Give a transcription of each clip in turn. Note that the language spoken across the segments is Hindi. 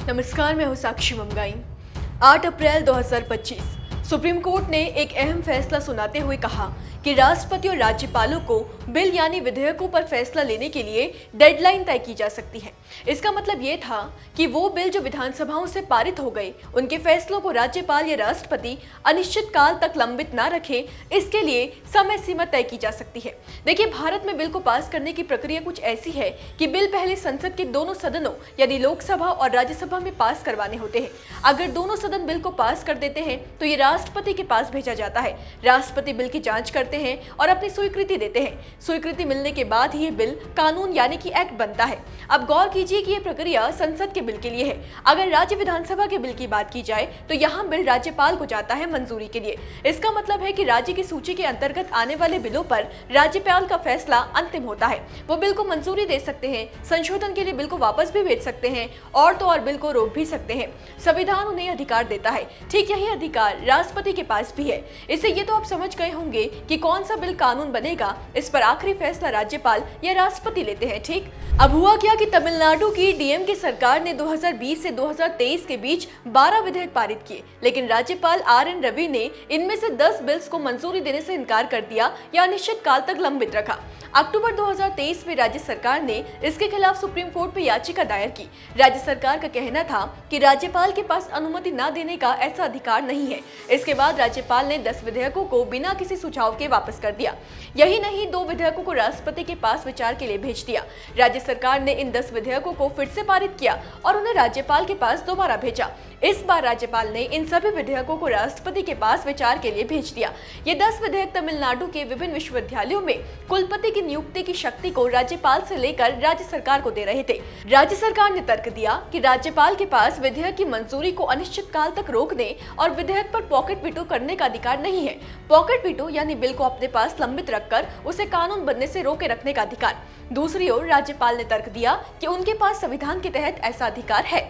नमस्कार, मैं हूं साक्षी ममगाई। 8 अप्रैल 2025 सुप्रीम कोर्ट ने एक अहम फैसला सुनाते हुए कहा कि राष्ट्रपति और राज्यपालों को बिल यानी विधेयकों पर फैसला लेने के लिए डेडलाइन तय की जा सकती है। इसका मतलब ये था कि वो बिल जो विधानसभाओं से पारित हो गए, उनके फैसलों को राज्यपाल या राष्ट्रपति अनिश्चित काल तक लंबित ना रखे, इसके लिए समय सीमा तय की जा सकती है। देखिए, भारत में बिल को पास करने की प्रक्रिया कुछ ऐसी है कि बिल पहले संसद के दोनों सदनों यानी लोकसभा और राज्यसभा में पास करवाने होते हैं। अगर दोनों सदन बिल को पास कर देते हैं तो ये राष्ट्रपति के पास भेजा जाता है। राष्ट्रपति बिल की जांच करते हैं और अपनी स्वीकृति देते हैं। स्वीकृति मिलने के बाद ही ये बिल कानून यानी कि एक्ट बनता है। अब गौर कीजिए कि ये प्रक्रिया संसद के बिल के लिए है। अगर राज्य विधानसभा के बिल की बात की जाए तो यहाँ बिल राज्यपाल को जाता है मंजूरी के लिए। इसका मतलब है कि राज्य की सूची के अंतर्गत आने वाले बिलों पर राज्यपाल का फैसला अंतिम होता है। वो बिल को मंजूरी दे सकते हैं, संशोधन के लिए बिल को वापस भी भेज सकते हैं और तो और बिल को रोक भी सकते हैं। संविधान उन्हें अधिकार देता है। ठीक यही अधिकार राष्ट्रपति के पास भी है। इससे ये तो आप समझ गए होंगे कि कौन सा बिल कानून बनेगा, इस पर आखिरी फैसला राज्यपाल या राष्ट्रपति लेते हैं। ठीक, अब हुआ क्या कि तमिलनाडु की डीएमके सरकार ने 2020 से 2023 के बीच 12 विधेयक पारित किए, लेकिन राज्यपाल RN रवि ने इनमें से 10 बिल्स को मंजूरी देने से इनकार कर दिया या अनिश्चित काल तक लंबित रखा। अक्टूबर 2023 में राज्य सरकार ने इसके खिलाफ सुप्रीम कोर्ट में याचिका दायर की। राज्य सरकार का कहना था कि राज्यपाल के पास अनुमति न देने का ऐसा अधिकार नहीं है। इसके बाद राज्यपाल ने 10 विधेयकों को बिना किसी सुझाव के वापस कर दिया। यही नहीं, 2 विधेयकों को राष्ट्रपति के पास विचार के लिए भेज दिया। राज्य सरकार ने इन 10 विधेयकों को फिर से पारित किया और उन्हें राज्यपाल के पास दोबारा भेजा। इस बार राज्यपाल ने इन सभी विधेयकों को राष्ट्रपति के पास विचार के लिए भेज दिया। ये 10 विधेयक तमिलनाडु के विभिन्न विश्वविद्यालयों में कुलपति की नियुक्ति की शक्ति को राज्यपाल से लेकर राज्य सरकार को दे रहे थे। राज्य सरकार ने तर्क दिया कि राज्यपाल के पास विधेयक की मंजूरी को अनिश्चित काल तक रोकने और विधेयक पर पॉकेट वीटो करने का अधिकार नहीं है। पॉकेट वीटो यानी बिल को अपने पास लंबित रखकर उसे कानून बनने से रोके रखने का अधिकार। दूसरी ओर राज्यपाल ने तर्क दिया कि उनके पास संविधान के तहत ऐसा अधिकार है।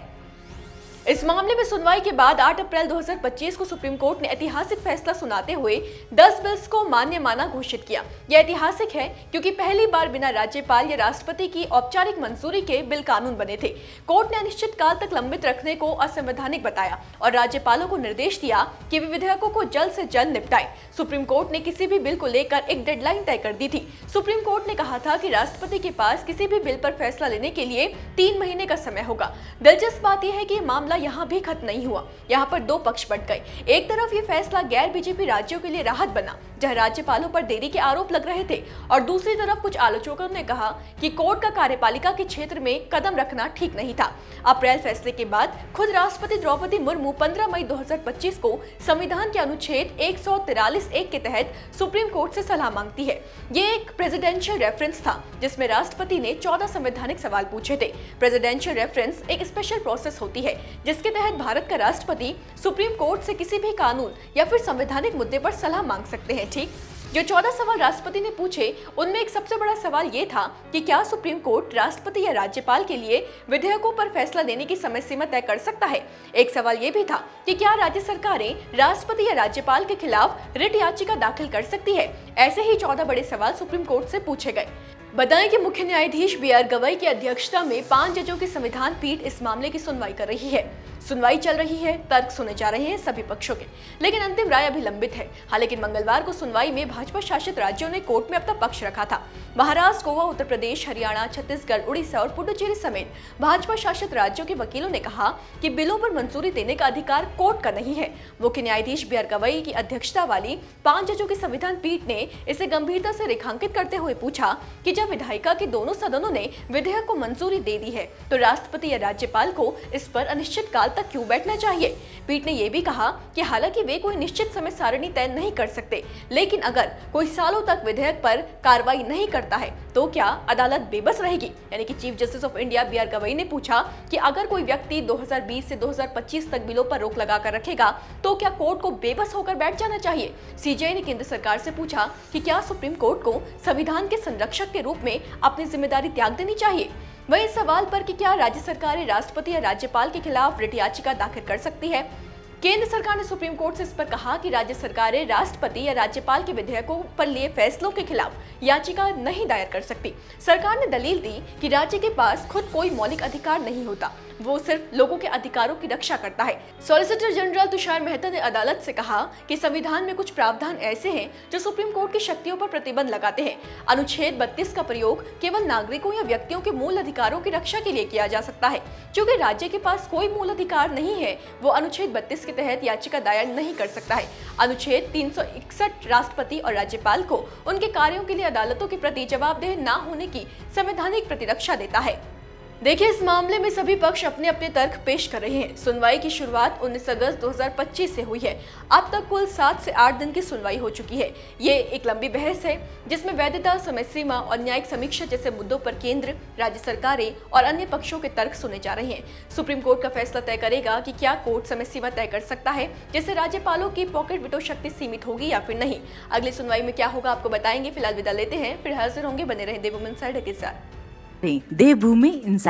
इस मामले में सुनवाई के बाद 8 अप्रैल 2025 को सुप्रीम कोर्ट ने ऐतिहासिक फैसला सुनाते हुए 10 बिल्स को मान्य माना घोषित किया। यह ऐतिहासिक है क्योंकि पहली बार बिना राज्यपाल या राष्ट्रपति की औपचारिक मंजूरी के बिल कानून बने थे। कोर्ट ने अनिश्चित काल तक लंबित रखने को असंवैधानिक बताया और राज्यपालों को निर्देश दिया कि वे विधेयकों को जल्द से जल्द निपटाएं। सुप्रीम कोर्ट ने किसी भी बिल को लेकर एक डेडलाइन तय कर दी थी। सुप्रीम कोर्ट ने कहा था कि राष्ट्रपति के पास किसी भी बिल पर फैसला लेने के लिए 3 महीने का समय होगा। दिलचस्प बात यह है कि मामला यहाँ भी खत्म नहीं हुआ। यहाँ पर 2 पक्ष बंट गए। एक तरफ ये फैसला गैर बीजेपी राज्यों के लिए राहत बना, जहाँ राज्यपालों पर देरी के आरोप लग रहे थे, और दूसरी तरफ कुछ आलोचकों ने कहा कि कोर्ट का कार्यपालिका के क्षेत्र में कदम रखना ठीक नहीं था। अप्रैल फैसले के बाद खुद राष्ट्रपति द्रौपदी मुर्मू 15 मई 2025 को संविधान के अनुच्छेद 143(1) के तहत सुप्रीम कोर्ट से सलाह मांगती है। ये एक प्रेसिडेंशियल रेफरेंस था जिसमें राष्ट्रपति ने 14 संवैधानिक सवाल पूछे थे। प्रेसिडेंशियल रेफरेंस एक स्पेशल प्रोसेस होती है जिसके तहत भारत का राष्ट्रपति सुप्रीम कोर्ट से किसी भी कानून या फिर संवैधानिक मुद्दे पर सलाह मांग सकते हैं। ठीक, जो 14 सवाल राष्ट्रपति ने पूछे उनमें एक सबसे बड़ा सवाल ये था कि क्या सुप्रीम कोर्ट राष्ट्रपति या राज्यपाल के लिए विधेयकों पर फैसला देने की समय सीमा तय कर सकता है। एक सवाल ये भी था कि क्या राज्य सरकारें राष्ट्रपति या राज्यपाल के खिलाफ रिट याचिका दाखिल कर सकती है। ऐसे ही 14 बड़े सवाल सुप्रीम कोर्ट से पूछे गए। बताएं कि मुख्य न्यायाधीश BR गवई की अध्यक्षता में 5 जजों की संविधान पीठ इस मामले की सुनवाई कर रही है। सुनवाई चल रही है, तर्क सुने जा रहे हैं सभी पक्षों के, लेकिन अंतिम राय अभी लंबित है। हालांकि मंगलवार को सुनवाई में भाजपा शासित राज्यों ने कोर्ट में अपना पक्ष रखा था। महाराष्ट्र, गोवा, उत्तर प्रदेश, हरियाणा, छत्तीसगढ़, उड़ीसा और पुडुचेरी समेत भाजपा शासित राज्यों के वकीलों ने कहा कि बिलों पर मंजूरी देने का अधिकार कोर्ट का नहीं है। मुख्य न्यायाधीश BR गवई की अध्यक्षता वाली 5 जजों की संविधान पीठ ने इसे गंभीरता से रेखांकित करते हुए पूछा कि जब विधायिका के दोनों सदनों ने विधेयक को मंजूरी दे दी है तो राष्ट्रपति या राज्यपाल को इस पर अनिश्चित काल तक क्यों बैठना चाहिए। पीठ ने यह भी कहा कि हालांकि वे कोई निश्चित समय सारणी तय नहीं कर सकते, लेकिन अगर कोई सालों तक विधेयक पर कार्रवाई नहीं करता है तो क्या अदालत बेबस रहेगी। यानी कि chief justice of India BR Gavai ने पूछा कि अगर कोई व्यक्ति 2020 से 2025 तक बिलों पर रोक लगाकर रखेगा तो क्या कोर्ट को बेबस होकर बैठ जाना चाहिए। CJI ने केंद्र सरकार से पूछा कि क्या सुप्रीम कोर्ट को संविधान के संरक्षक के रूप में अपनी जिम्मेदारी त्याग देनी चाहिए। वहीं इस सवाल पर कि क्या राज्य सरकारें राष्ट्रपति या राज्यपाल के खिलाफ रिट याचिका दाखिल कर सकती है, केंद्र सरकार ने सुप्रीम कोर्ट से इस पर कहा कि राज्य सरकारें राष्ट्रपति या राज्यपाल के विधेयकों पर लिए फैसलों के खिलाफ याचिका नहीं दायर कर सकती। सरकार ने दलील दी कि राज्य के पास खुद कोई मौलिक अधिकार नहीं होता। वो सिर्फ लोगों के अधिकारों की रक्षा करता है। सॉलिसिटर जनरल तुषार मेहता ने अदालत से कहा कि संविधान में कुछ प्रावधान ऐसे हैं जो सुप्रीम कोर्ट की शक्तियों पर प्रतिबंध लगाते हैं। अनुच्छेद 32 का प्रयोग केवल नागरिकों या व्यक्तियो61 के मूल अधिकारों की रक्षा के लिए किया जा सकता है। क्योंकि राज्य के पास कोई मूल अधिकार नहीं है, वो अनुच्छेद 32 के तहत याचिका दायर नहीं कर सकता है। अनुच्छेद 361 राष्ट्रपति और राज्यपाल को उनके कार्यों के लिए अदालतों के प्रति जवाबदेह न होने की संवैधानिक प्रतिरक्षा देता है। देखिए, इस मामले में सभी पक्ष अपने अपने तर्क पेश कर रहे हैं। सुनवाई की शुरुआत 19 अगस्त 2025 से हुई है। अब तक कुल 7 से 8 दिन की सुनवाई हो चुकी है। ये एक लंबी बहस है जिसमें वैधता, समय सीमा और न्यायिक समीक्षा जैसे मुद्दों पर केंद्र, राज्य सरकारें और अन्य पक्षों के तर्क सुने जा रहे हैं। सुप्रीम कोर्ट का फैसला तय करेगा कि क्या कोर्ट समय सीमा तय कर सकता है जिससे राज्यपालों की पॉकेट विटो शक्ति सीमित होगी या फिर नहीं। अगली सुनवाई में क्या होगा आपको बताएंगे। फिलहाल विदा लेते हैं, फिर हाजिर होंगे। बने रहे देवभूमि इनसाइडर के साथ। देवभूमि